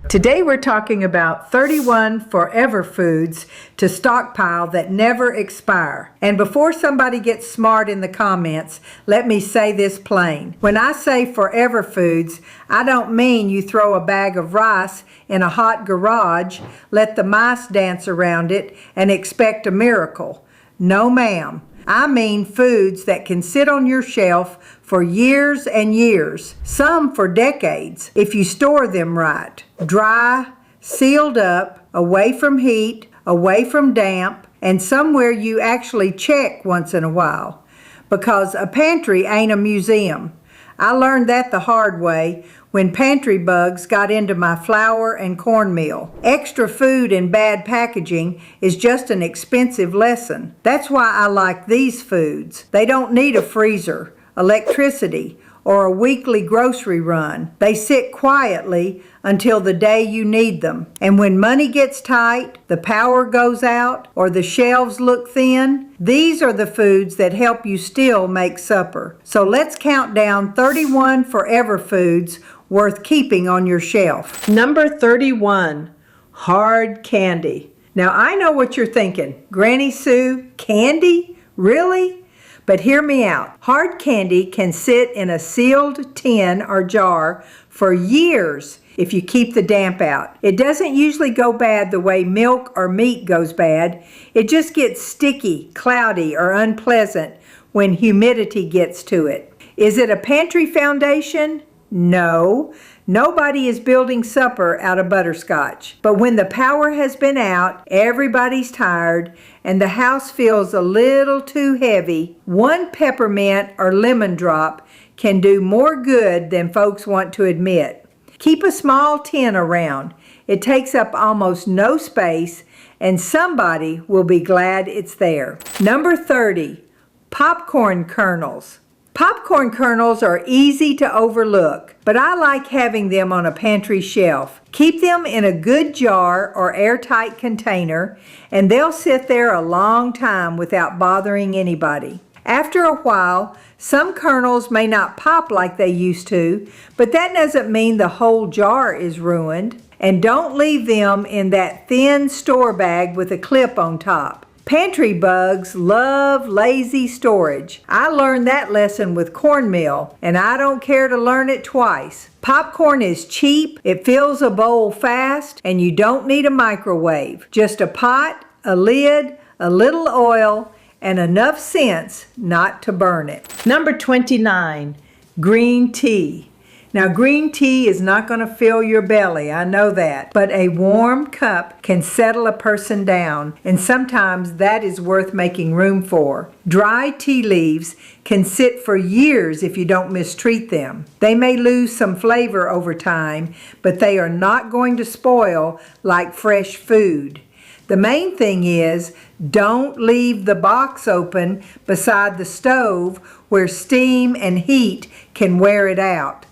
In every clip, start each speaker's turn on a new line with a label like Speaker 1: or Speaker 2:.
Speaker 1: Today we're talking about 31 forever foods to stockpile that never expire. And before somebody gets smart in the comments, let me say this plain. When I say forever foods, I don't mean you throw a bag of rice in a hot garage, let the mice dance around it, and expect a miracle. No, ma'am. I mean foods that can sit on your shelf for years and years, some for decades, if you store them right. Dry, sealed up, away from heat, away from damp, and somewhere you actually check once in a while. Because a pantry ain't a museum. I learned that the hard way when pantry bugs got into my flour and cornmeal. Extra food in bad packaging is just an expensive lesson. That's why I like these foods. They don't need a freezer, electricity, or a weekly grocery run. They sit quietly until the day you need them. And when money gets tight, the power goes out, or the shelves look thin, these are the foods that help you still make supper. So let's count down 31 forever foods worth keeping on your shelf. Number 31, hard candy. Now I know what you're thinking. Granny Sue, candy? Really? But hear me out. Hard candy can sit in a sealed tin or jar for years if you keep the damp out. It doesn't usually go bad the way milk or meat goes bad. It just gets sticky, cloudy, or unpleasant when humidity gets to it. Is it a pantry foundation? No. Nobody is building supper out of butterscotch. But when the power has been out, everybody's tired, and the house feels a little too heavy, one peppermint or lemon drop can do more good than folks want to admit. Keep a small tin around. It takes up almost no space, and somebody will be glad it's there. Number 30, popcorn kernels. Popcorn kernels are easy to overlook, but I like having them on a pantry shelf. Keep them in a good jar or airtight container, and they'll sit there a long time without bothering anybody. After a while, some kernels may not pop like they used to, but that doesn't mean the whole jar is ruined. And don't leave them in that thin store bag with a clip on top. Pantry bugs love lazy storage. I learned that lesson with cornmeal, and I don't care to learn it twice. Popcorn is cheap, it fills a bowl fast, and you don't need a microwave. Just a pot, a lid, a little oil, and enough sense not to burn it. Number 29, green tea. Now, green tea is not going to fill your belly, I know that, but a warm cup can settle a person down, and sometimes that is worth making room for. Dry tea leaves can sit for years if you don't mistreat them. They may lose some flavor over time, but they are not going to spoil like fresh food. The main thing is, don't leave the box open beside the stove where steam and heat can wear it out.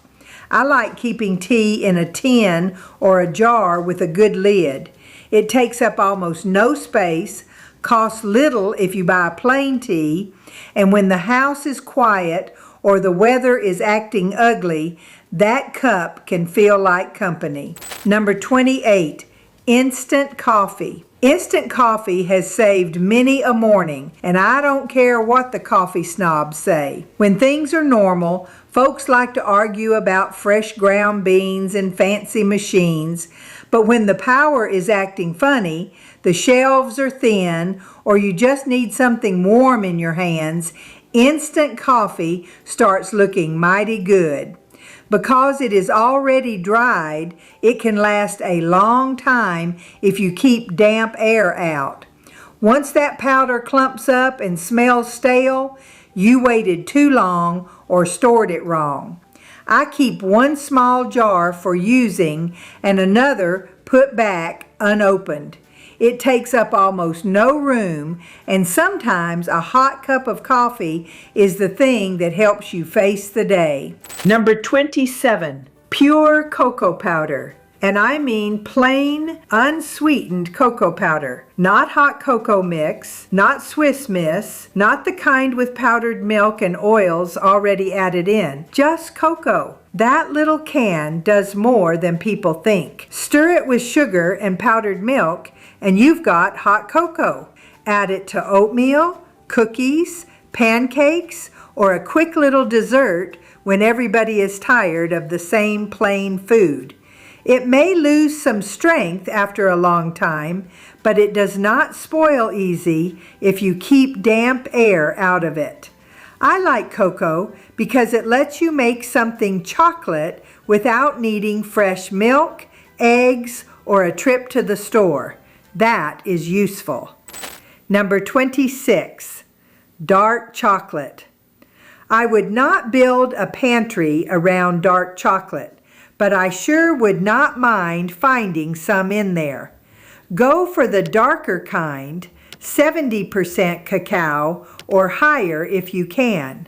Speaker 1: I like keeping tea in a tin or a jar with a good lid. It takes up almost no space, costs little if you buy plain tea, and when the house is quiet or the weather is acting ugly, that cup can feel like company. Number 28, instant coffee. Instant coffee has saved many a morning, and I don't care what the coffee snobs say. When things are normal, folks like to argue about fresh ground beans and fancy machines, but when the power is acting funny, the shelves are thin, or you just need something warm in your hands, instant coffee starts looking mighty good. Because it is already dried, it can last a long time if you keep damp air out. Once that powder clumps up and smells stale, you waited too long or stored it wrong. I keep one small jar for using and another put back unopened. It takes up almost no room, and sometimes a hot cup of coffee is the thing that helps you face the day. Number 27, pure cocoa powder. And I mean plain, unsweetened cocoa powder. Not hot cocoa mix, not Swiss Miss, not the kind with powdered milk and oils already added in. Just cocoa. That little can does more than people think. Stir it with sugar and powdered milk, and you've got hot cocoa. Add it to oatmeal, cookies, pancakes, or a quick little dessert when everybody is tired of the same plain food. It may lose some strength after a long time, but it does not spoil easy if you keep damp air out of it. I like cocoa because it lets you make something chocolate without needing fresh milk, eggs, or a trip to the store. That is useful. Number 26, dark chocolate. I would not build a pantry around dark chocolate, but I sure would not mind finding some in there. Go for the darker kind, 70% cacao or higher if you can.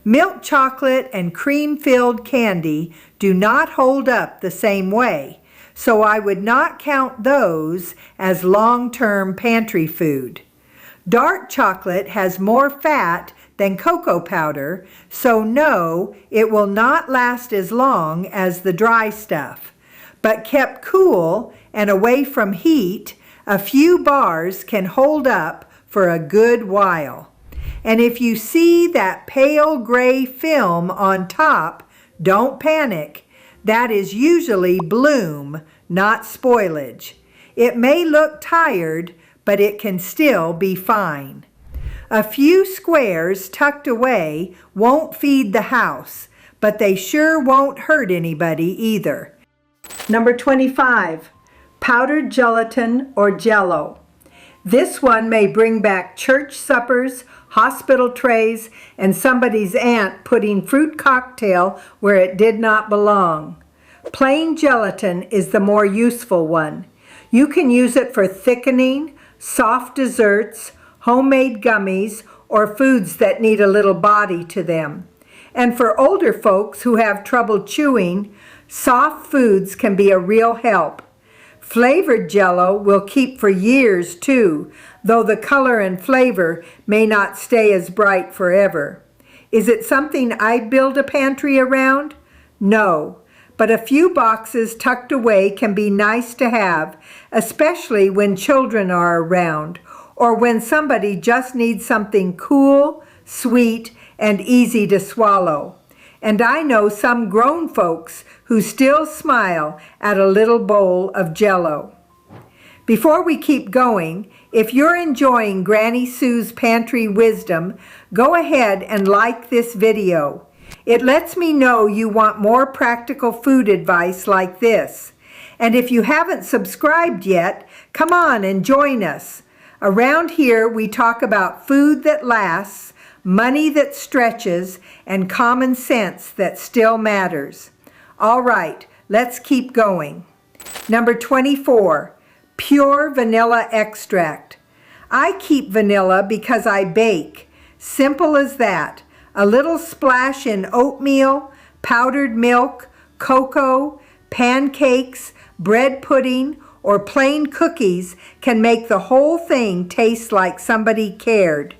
Speaker 1: Milk chocolate and cream-filled candy do not hold up the same way, so I would not count those as long-term pantry food. Dark chocolate has more fat than cocoa powder, so no, it will not last as long as the dry stuff. But kept cool and away from heat, a few bars can hold up for a good while. And if you see that pale gray film on top, don't panic. That is usually bloom, not spoilage. It may look tired, but it can still be fine. A few squares tucked away won't feed the house, but they sure won't hurt anybody either. Number 25, powdered gelatin or Jell-O. This one may bring back church suppers, hospital trays, and somebody's aunt putting fruit cocktail where it did not belong. Plain gelatin is the more useful one. You can use it for thickening, soft desserts, homemade gummies, or foods that need a little body to them. And for older folks who have trouble chewing, soft foods can be a real help. Flavored Jell-O will keep for years too, though the color and flavor may not stay as bright forever. Is it something I'd build a pantry around? No, but a few boxes tucked away can be nice to have, especially when children are around, or when somebody just needs something cool, sweet, and easy to swallow. And I know some grown folks who still smile at a little bowl of Jell-O. Before we keep going, if you're enjoying Granny Sue's Pantry Wisdom, go ahead and like this video. It lets me know you want more practical food advice like this. And if you haven't subscribed yet, come on and join us. Around here, we talk about food that lasts, money that stretches, and common sense that still matters. All right, let's keep going. Number 24, pure vanilla extract. I keep vanilla because I bake. Simple as that. A little splash in oatmeal, powdered milk, cocoa, pancakes, bread pudding, or plain cookies can make the whole thing taste like somebody cared.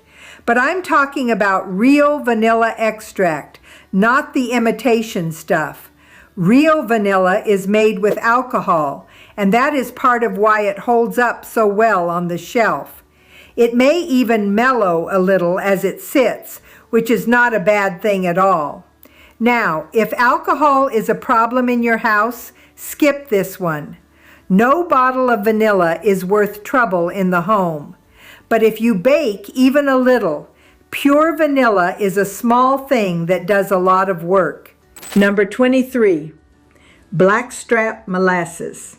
Speaker 1: But I'm talking about real vanilla extract, not the imitation stuff. Real vanilla is made with alcohol, and that is part of why it holds up so well on the shelf. It may even mellow a little as it sits, which is not a bad thing at all. Now, if alcohol is a problem in your house, skip this one. No bottle of vanilla is worth trouble in the home. But if you bake even a little, pure vanilla is a small thing that does a lot of work. Number 23, blackstrap molasses.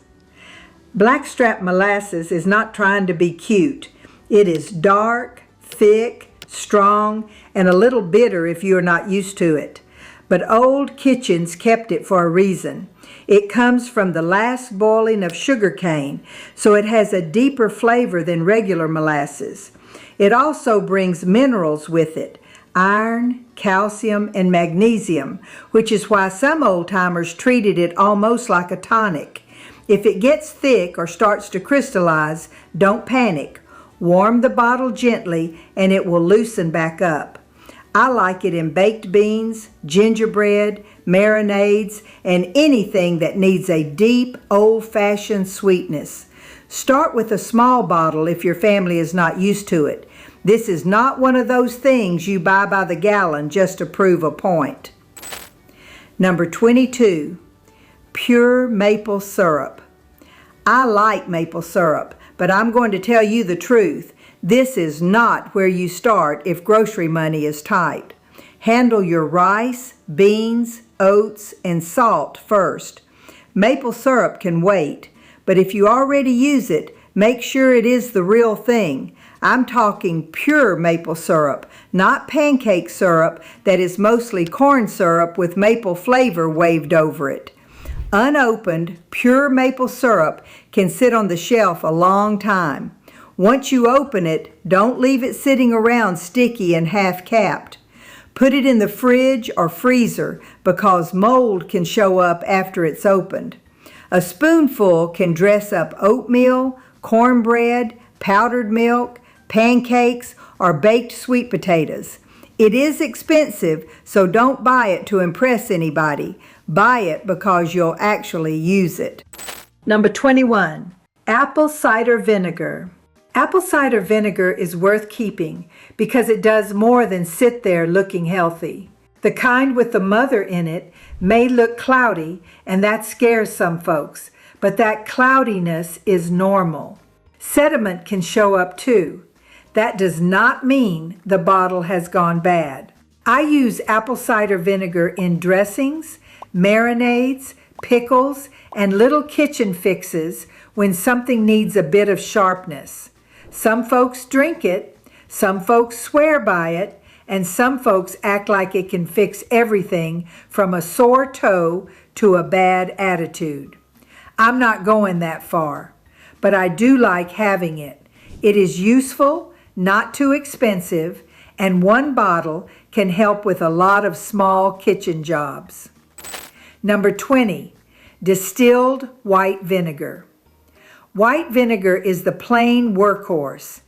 Speaker 1: Blackstrap molasses is not trying to be cute. It is dark, thick, strong, and a little bitter if you are not used to it. But old kitchens kept it for a reason. It comes from the last boiling of sugar cane, so it has a deeper flavor than regular molasses. It also brings minerals with it, iron, calcium, and magnesium, which is why some old-timers treated it almost like a tonic. If it gets thick or starts to crystallize, don't panic. Warm the bottle gently and it will loosen back up. I like it in baked beans, gingerbread, marinades, and anything that needs a deep, old-fashioned sweetness. Start with a small bottle if your family is not used to it. This is not one of those things you buy by the gallon just to prove a point. Number 22, pure maple syrup. I like maple syrup, but I'm going to tell you the truth. This is not where you start if grocery money is tight. Handle your rice, beans, oats, and salt first. Maple syrup can wait, but if you already use it, make sure it is the real thing. I'm talking pure maple syrup, not pancake syrup that is mostly corn syrup with maple flavor waved over it. Unopened, pure maple syrup can sit on the shelf a long time. Once you open it, don't leave it sitting around sticky and half-capped. Put it in the fridge or freezer because mold can show up after it's opened. A spoonful can dress up oatmeal, cornbread, powdered milk, pancakes, or baked sweet potatoes. It is expensive, so don't buy it to impress anybody. Buy it because you'll actually use it. Number 21, apple cider vinegar. Apple cider vinegar is worth keeping because it does more than sit there looking healthy. The kind with the mother in it may look cloudy, and that scares some folks, but that cloudiness is normal. Sediment can show up too. That does not mean the bottle has gone bad. I use apple cider vinegar in dressings, marinades, pickles, and little kitchen fixes when something needs a bit of sharpness. Some folks drink it, some folks swear by it, and some folks act like it can fix everything from a sore toe to a bad attitude. I'm not going that far, but I do like having it. It is useful, not too expensive, and one bottle can help with a lot of small kitchen jobs. Number 20, distilled white vinegar. White vinegar is the plain workhorse.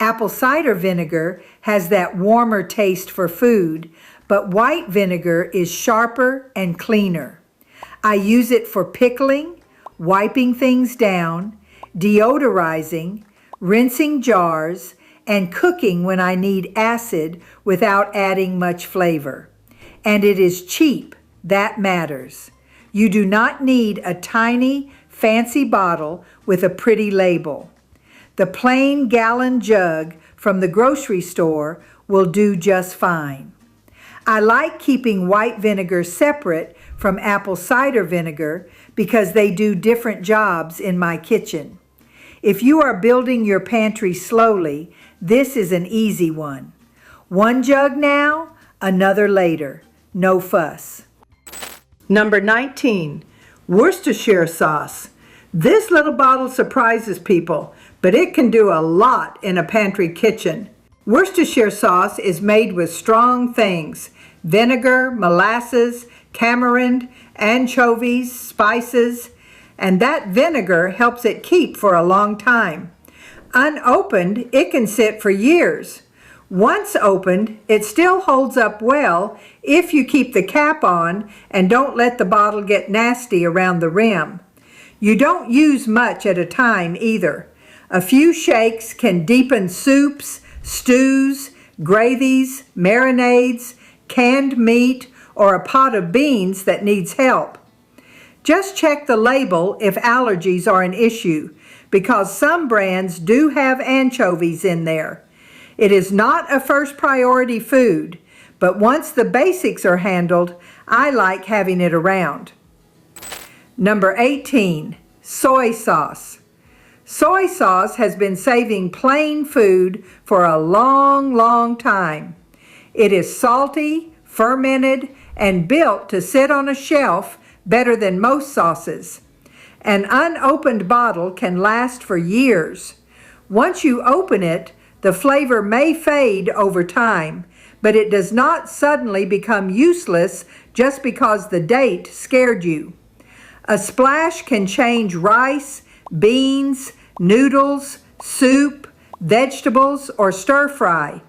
Speaker 1: Apple cider vinegar has that warmer taste for food, but white vinegar is sharper and cleaner. I use it for pickling, wiping things down, deodorizing, rinsing jars, and cooking when I need acid without adding much flavor. And it is cheap. That matters. You do not need a tiny, fancy bottle with a pretty label. The plain gallon jug from the grocery store will do just fine. I like keeping white vinegar separate from apple cider vinegar because they do different jobs in my kitchen. If you are building your pantry slowly, this is an easy one. One jug now, another later. No fuss. Number 19, Worcestershire sauce. This little bottle surprises people, but it can do a lot in a pantry kitchen. Worcestershire sauce is made with strong things: vinegar, molasses, tamarind, anchovies, spices, and that vinegar helps it keep for a long time. Unopened, it can sit for years. Once opened, it still holds up well if you keep the cap on and don't let the bottle get nasty around the rim. You don't use much at a time either. A few shakes can deepen soups, stews, gravies, marinades, canned meat, or a pot of beans that needs help. Just check the label if allergies are an issue, because some brands do have anchovies in there. It is not a first priority food, but once the basics are handled, I like having it around. Number 18, soy sauce. Soy sauce has been saving plain food for a long, long time. It is salty, fermented, and built to sit on a shelf better than most sauces. An unopened bottle can last for years. Once you open it, the flavor may fade over time, but it does not suddenly become useless just because the date scared you. A splash can change rice, beans, noodles, soup, vegetables, or stir fry.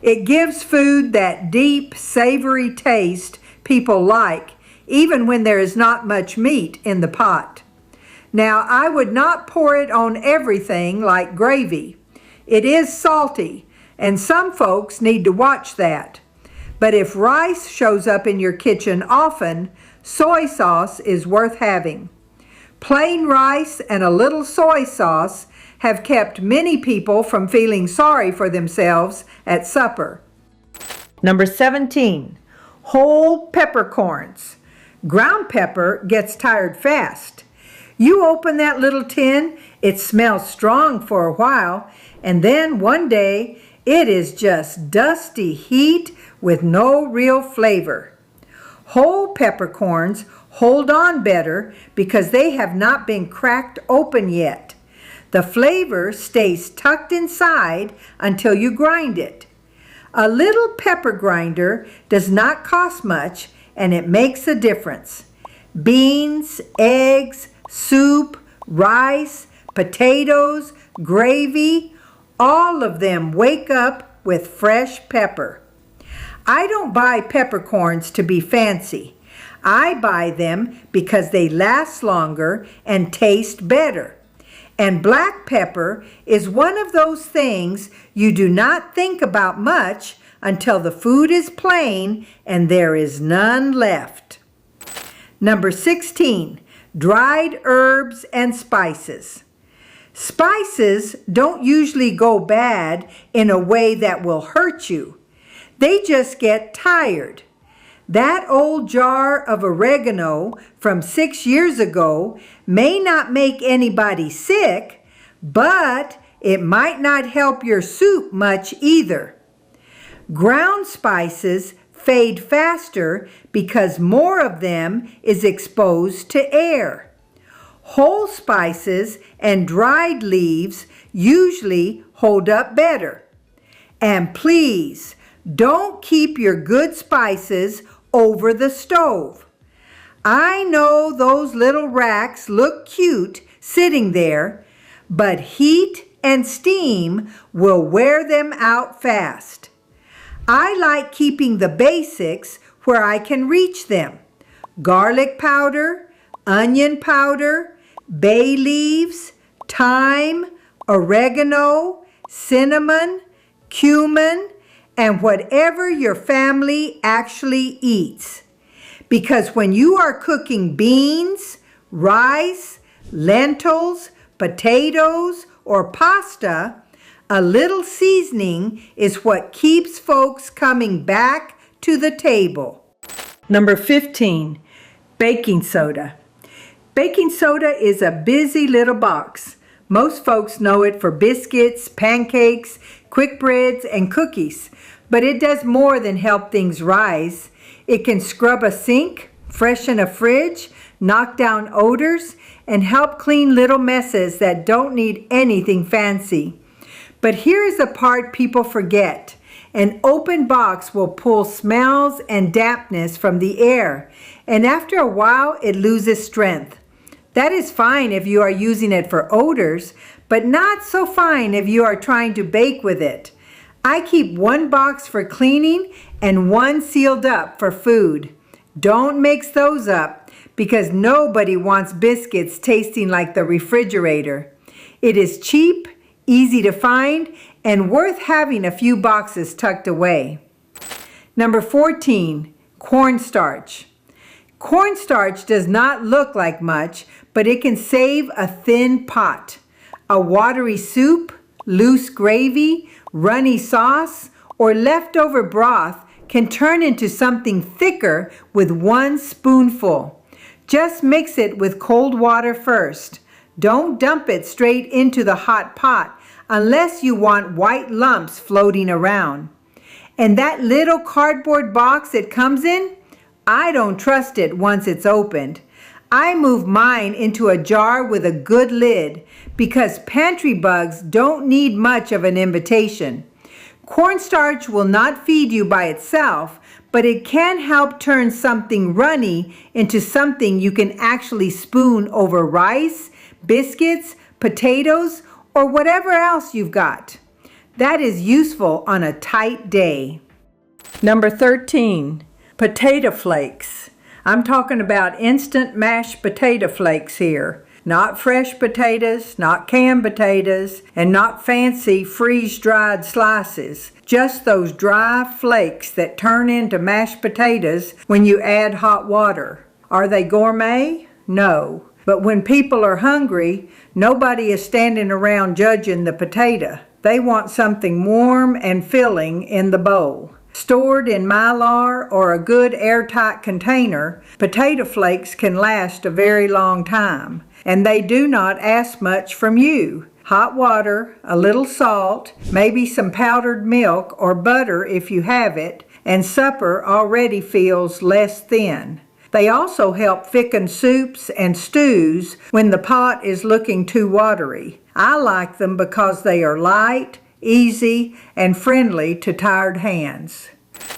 Speaker 1: It gives food that deep, savory taste people like, even when there is not much meat in the pot. Now, I would not pour it on everything like gravy. It is salty, and some folks need to watch that. But if rice shows up in your kitchen often, soy sauce is worth having. Plain rice and a little soy sauce have kept many people from feeling sorry for themselves at supper. Number 17, whole peppercorns. Ground pepper gets tired fast. You open that little tin, it smells strong for a while, and then one day it is just dusty heat with no real flavor. Whole peppercorns hold on better because they have not been cracked open yet. The flavor stays tucked inside until you grind it. A little pepper grinder does not cost much, and it makes a difference. Beans, eggs, soup, rice, potatoes, gravy, all of them wake up with fresh pepper. I don't buy peppercorns to be fancy. I buy them because they last longer and taste better. And black pepper is one of those things you do not think about much until the food is plain and there is none left. Number 16, dried herbs and spices. Spices don't usually go bad in a way that will hurt you. They just get tired. That old jar of oregano from 6 years ago may not make anybody sick, but it might not help your soup much either. Ground spices fade faster because more of them is exposed to air. Whole spices and dried leaves usually hold up better. And please, don't keep your good spices over the stove. I know those little racks look cute sitting there, but heat and steam will wear them out fast. I like keeping the basics where I can reach them. Garlic powder, onion powder, bay leaves, thyme, oregano, cinnamon, cumin, and whatever your family actually eats. Because when you are cooking beans, rice, lentils, potatoes, or pasta, a little seasoning is what keeps folks coming back to the table. Number 15, baking soda. Baking soda is a busy little box. Most folks know it for biscuits, pancakes, quick breads, and cookies. But it does more than help things rise. It can scrub a sink, freshen a fridge, knock down odors, and help clean little messes that don't need anything fancy. But here is the part people forget. An open box will pull smells and dampness from the air, and after a while it loses strength. That is fine if you are using it for odors, but not so fine if you are trying to bake with it. I keep one box for cleaning and one sealed up for food. Don't mix those up because nobody wants biscuits tasting like the refrigerator. It is cheap, easy to find, and worth having a few boxes tucked away. Number 14, cornstarch. Cornstarch does not look like much, but it can save a thin pot. A watery soup, loose gravy, runny sauce, or leftover broth can turn into something thicker with one spoonful. Just mix it with cold water first. Don't dump it straight into the hot pot unless you want white lumps floating around. And that little cardboard box it comes in, I don't trust it once it's opened. I move mine into a jar with a good lid because pantry bugs don't need much of an invitation. Cornstarch will not feed you by itself, but it can help turn something runny into something you can actually spoon over rice, biscuits, potatoes, or whatever else you've got. That is useful on a tight day. Number 13, potato flakes. I'm talking about instant mashed potato flakes here. Not fresh potatoes, not canned potatoes, and not fancy freeze-dried slices. Just those dry flakes that turn into mashed potatoes when you add hot water. Are they gourmet? No. But when people are hungry, nobody is standing around judging the potato. They want something warm and filling in the bowl. Stored in Mylar or a good airtight container, potato flakes can last a very long time. And they do not ask much from you. Hot water, a little salt, maybe some powdered milk or butter if you have it, and supper already feels less thin. They also help thicken soups and stews when the pot is looking too watery. I like them because they are light, easy, and friendly to tired hands.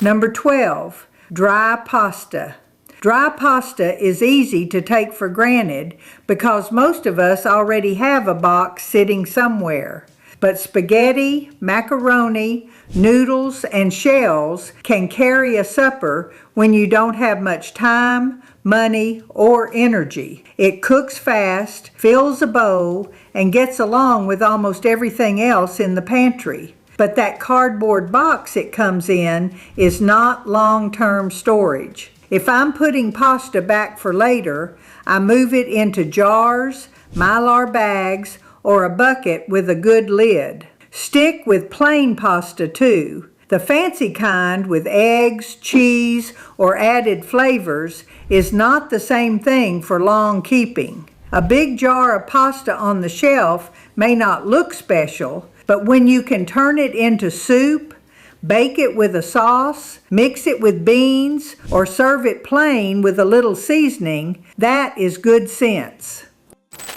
Speaker 1: Number 12, dry pasta. Dry pasta is easy to take for granted because most of us already have a box sitting somewhere. But spaghetti, macaroni, noodles, and shells can carry a supper when you don't have much time, money, or energy. It cooks fast, fills a bowl, and gets along with almost everything else in the pantry. But that cardboard box it comes in is not long-term storage. If I'm putting pasta back for later, I move it into jars, Mylar bags, or a bucket with a good lid. Stick with plain pasta too. The fancy kind with eggs, cheese, or added flavors is not the same thing for long keeping. A big jar of pasta on the shelf may not look special, but when you can turn it into soup, bake it with a sauce, mix it with beans, or serve it plain with a little seasoning, that is good sense.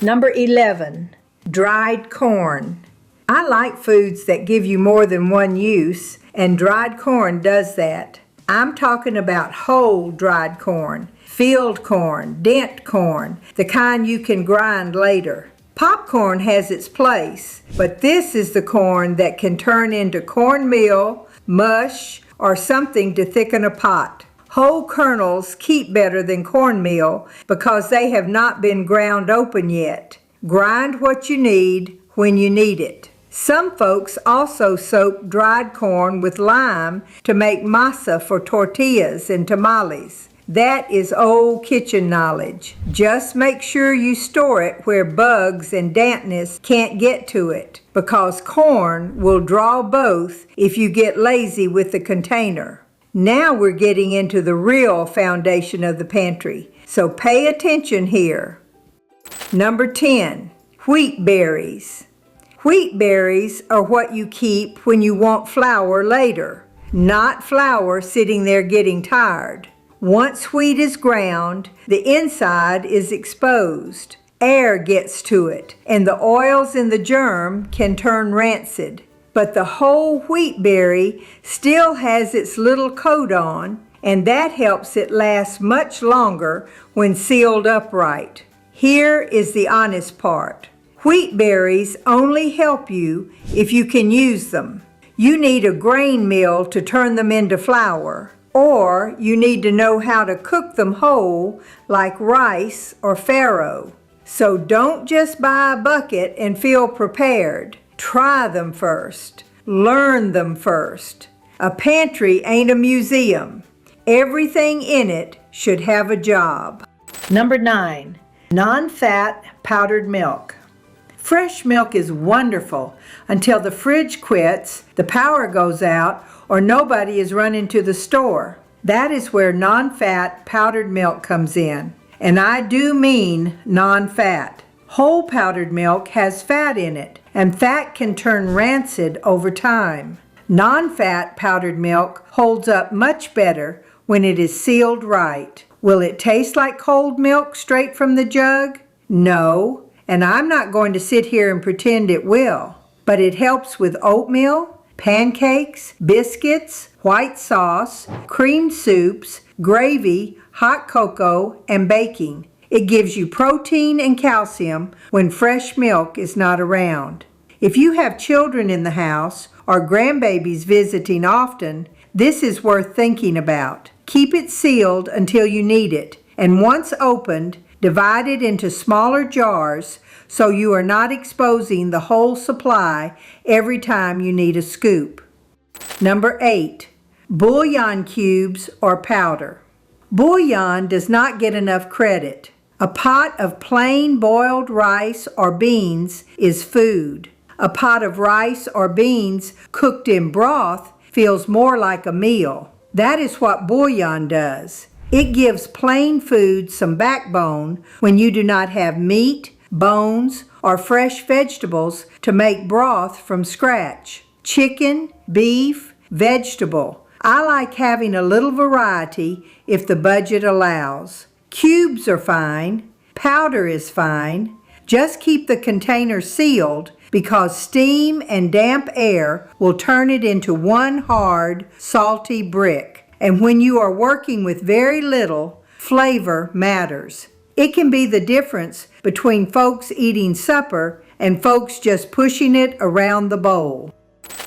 Speaker 1: Number 11, dried corn. I like foods that give you more than one use, and dried corn does that. I'm talking about whole dried corn, field corn, dent corn, the kind you can grind later. Popcorn has its place, but this is the corn that can turn into cornmeal, mush, or something to thicken a pot. Whole kernels keep better than cornmeal because they have not been ground open yet. Grind what you need when you need it. Some folks also soak dried corn with lime to make masa for tortillas and tamales. That is old kitchen knowledge. Just make sure you store it where bugs and dampness can't get to it, because corn will draw both if you get lazy with the container. Now we're getting into the real foundation of the pantry, so pay attention here. Number 10, wheat berries. Wheat berries are what you keep when you want flour later, not flour sitting there getting tired. Once wheat is ground, the inside is exposed. Air gets to it, and the oils in the germ can turn rancid. But the whole wheat berry still has its little coat on, and that helps it last much longer when sealed upright. Here is the honest part. Wheat berries only help you if you can use them. You need a grain mill to turn them into flour. Or you need to know how to cook them whole like rice or farro. So don't just buy a bucket and feel prepared. Try them first. Learn them first. A pantry ain't a museum. Everything in it should have a job. Number 9, non-fat powdered milk. Fresh milk is wonderful until the fridge quits, the power goes out, or nobody is running to the store. That is where non-fat powdered milk comes in. And I do mean non-fat. Whole powdered milk has fat in it, and fat can turn rancid over time. Non-fat powdered milk holds up much better when it is sealed right. Will it taste like cold milk straight from the jug? No, and I'm not going to sit here and pretend it will. But it helps with oatmeal, pancakes, biscuits, white sauce, cream soups, gravy, hot cocoa, and baking. It gives you protein and calcium when fresh milk is not around. If you have children in the house or grandbabies visiting often, this is worth thinking about. Keep it sealed until you need it, and once opened, divide it into smaller jars so you are not exposing the whole supply every time you need a scoop. Number 8, bouillon cubes or powder. Bouillon does not get enough credit. A pot of plain boiled rice or beans is food. A pot of rice or beans cooked in broth feels more like a meal. That is what bouillon does. It gives plain food some backbone when you do not have meat, bones, or fresh vegetables to make broth from scratch. Chicken, beef, vegetable. I like having a little variety if the budget allows. Cubes are fine. Powder is fine. Just keep the container sealed because steam and damp air will turn it into one hard, salty brick. And when you are working with very little, flavor matters. It can be the difference between folks eating supper and folks just pushing it around the bowl.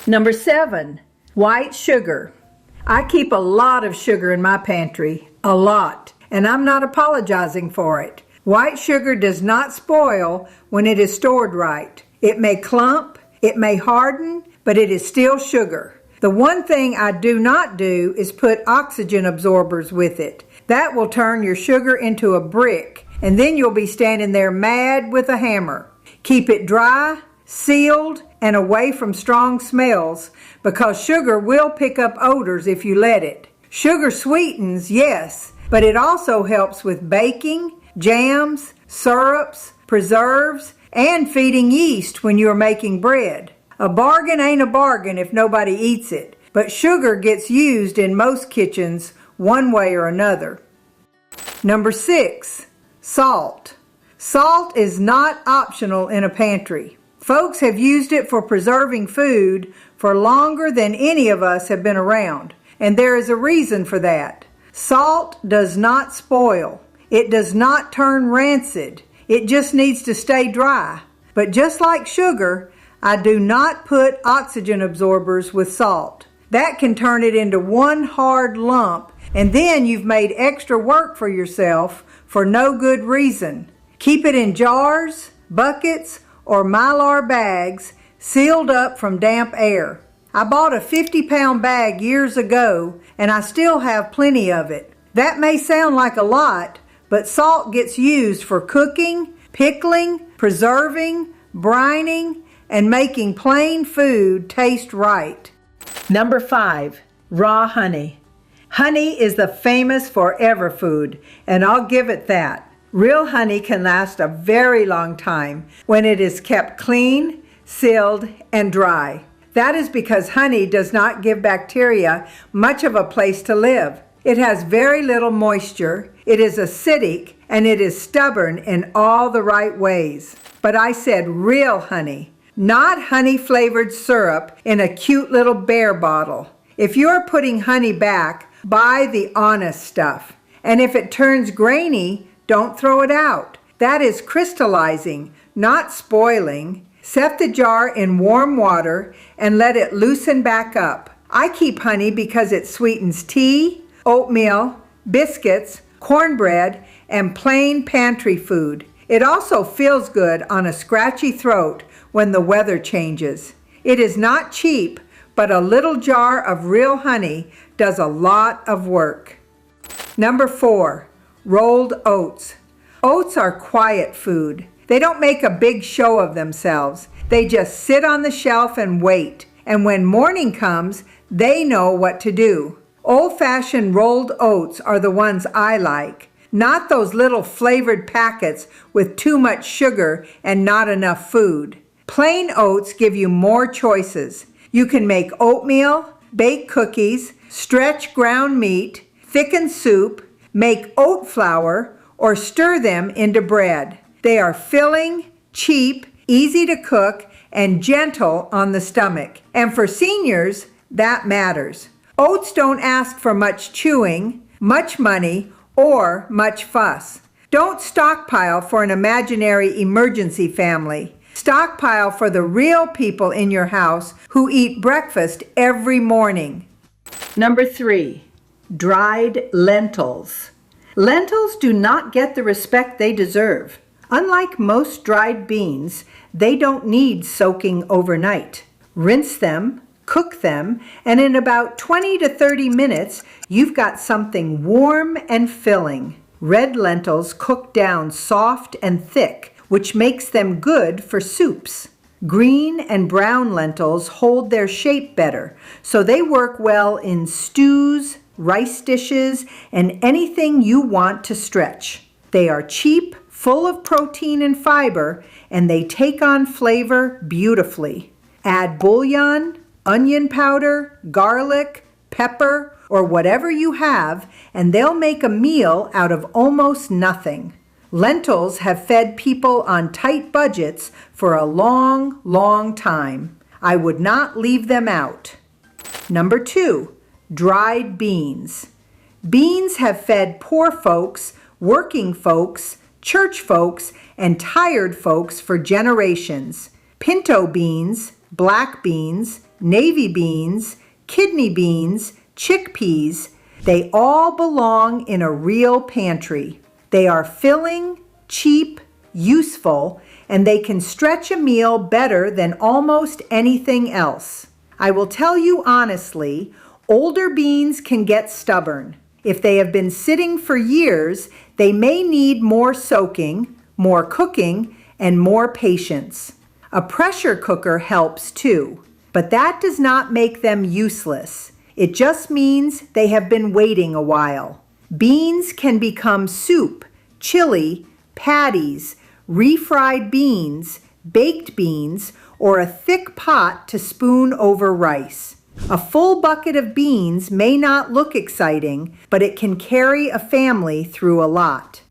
Speaker 1: Number 7, white sugar. I keep a lot of sugar in my pantry, a lot, and I'm not apologizing for it. White sugar does not spoil when it is stored right. It may clump, it may harden, but it is still sugar. The one thing I do not do is put oxygen absorbers with it. That will turn your sugar into a brick, and then you'll be standing there mad with a hammer. Keep it dry, sealed, and away from strong smells, because sugar will pick up odors if you let it. Sugar sweetens, yes, but it also helps with baking, jams, syrups, preserves, and feeding yeast when you are making bread. A bargain ain't a bargain if nobody eats it, but sugar gets used in most kitchens one way or another. Number 6, salt. Salt is not optional in a pantry. Folks have used it for preserving food for longer than any of us have been around, and there is a reason for that. Salt does not spoil. It does not turn rancid. It just needs to stay dry. But just like sugar, I do not put oxygen absorbers with salt. That can turn it into one hard lump, and then you've made extra work for yourself for no good reason. Keep it in jars, buckets, or Mylar bags sealed up from damp air. I bought a 50-pound bag years ago, and I still have plenty of it. That may sound like a lot, but salt gets used for cooking, pickling, preserving, brining, and making plain food taste right. Number 5, raw honey. Honey is the famous forever food, and I'll give it that. Real honey can last a very long time when it is kept clean, sealed, and dry. That is because honey does not give bacteria much of a place to live. It has very little moisture, it is acidic, and it is stubborn in all the right ways. But I said real honey, not honey-flavored syrup in a cute little bear bottle. If you're putting honey back, buy the honest stuff. And if it turns grainy, don't throw it out. That is crystallizing, not spoiling. Set the jar in warm water and let it loosen back up. I keep honey because it sweetens tea, oatmeal, biscuits, cornbread, and plain pantry food. It also feels good on a scratchy throat when the weather changes. It is not cheap, but a little jar of real honey does a lot of work. Number 4, rolled oats. Oats are quiet food. They don't make a big show of themselves. They just sit on the shelf and wait. And when morning comes, they know what to do. Old-fashioned rolled oats are the ones I like, not those little flavored packets with too much sugar and not enough food. Plain oats give you more choices. You can make oatmeal, bake cookies, stretch ground meat, thicken soup, make oat flour, or stir them into bread. They are filling, cheap, easy to cook, and gentle on the stomach. And for seniors, that matters. Oats don't ask for much chewing, much money, or much fuss. Don't stockpile for an imaginary emergency family. Stockpile for the real people in your house who eat breakfast every morning. Number 3, dried lentils. Lentils do not get the respect they deserve. Unlike most dried beans, they don't need soaking overnight. Rinse them, cook them, and in about 20 to 30 minutes, you've got something warm and filling. Red lentils cook down soft and thick, which makes them good for soups. Green and brown lentils hold their shape better, so they work well in stews, rice dishes, and anything you want to stretch. They are cheap, full of protein and fiber, and they take on flavor beautifully. Add bouillon, onion powder, garlic, pepper, or whatever you have, and they'll make a meal out of almost nothing. Lentils have fed people on tight budgets for a long, long time. I would not leave them out. Number 2, dried beans. Beans have fed poor folks, working folks, church folks, and tired folks for generations. Pinto beans, black beans, navy beans, kidney beans, chickpeas, they all belong in a real pantry. They are filling, cheap, useful, and they can stretch a meal better than almost anything else. I will tell you honestly, older beans can get stubborn. If they have been sitting for years, they may need more soaking, more cooking, and more patience. A pressure cooker helps too, but that does not make them useless. It just means they have been waiting a while. Beans can become soup, chili, patties, refried beans, baked beans, or a thick pot to spoon over rice. A full bucket of beans may not look exciting, but it can carry a family through a lot.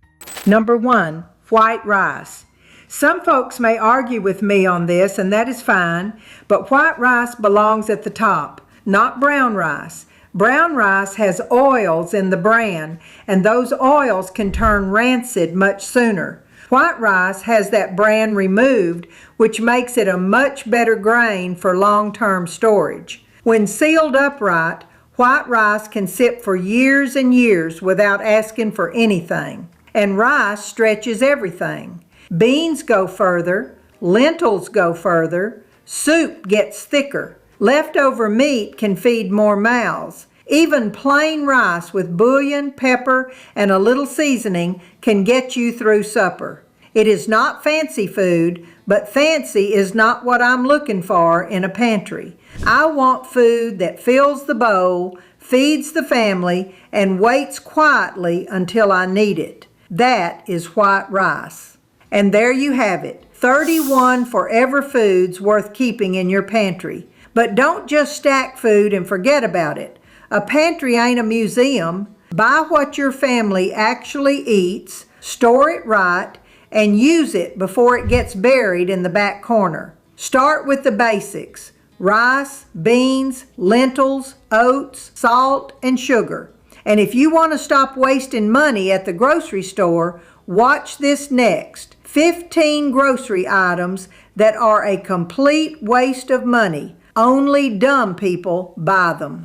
Speaker 1: Number 1, white rice. Some folks may argue with me on this, and that is fine, but white rice belongs at the top, not brown rice. Brown rice has oils in the bran, and those oils can turn rancid much sooner. White rice has that bran removed, which makes it a much better grain for long-term storage. When sealed upright, white rice can sit for years and years without asking for anything. And rice stretches everything. Beans go further, lentils go further, soup gets thicker. Leftover meat can feed more mouths. Even plain rice with bouillon, pepper, and a little seasoning can get you through supper. It is not fancy food, but fancy is not what I'm looking for in a pantry. I want food that fills the bowl, feeds the family, and waits quietly until I need it. That is white rice. And there you have it, 31 forever foods worth keeping in your pantry. But don't just stack food and forget about it. A pantry ain't a museum. Buy what your family actually eats, store it right, and use it before it gets buried in the back corner. Start with the basics: rice, beans, lentils, oats, salt, and sugar. And if you want to stop wasting money at the grocery store, watch this next. 15 grocery items that are a complete waste of money. Only dumb people buy them.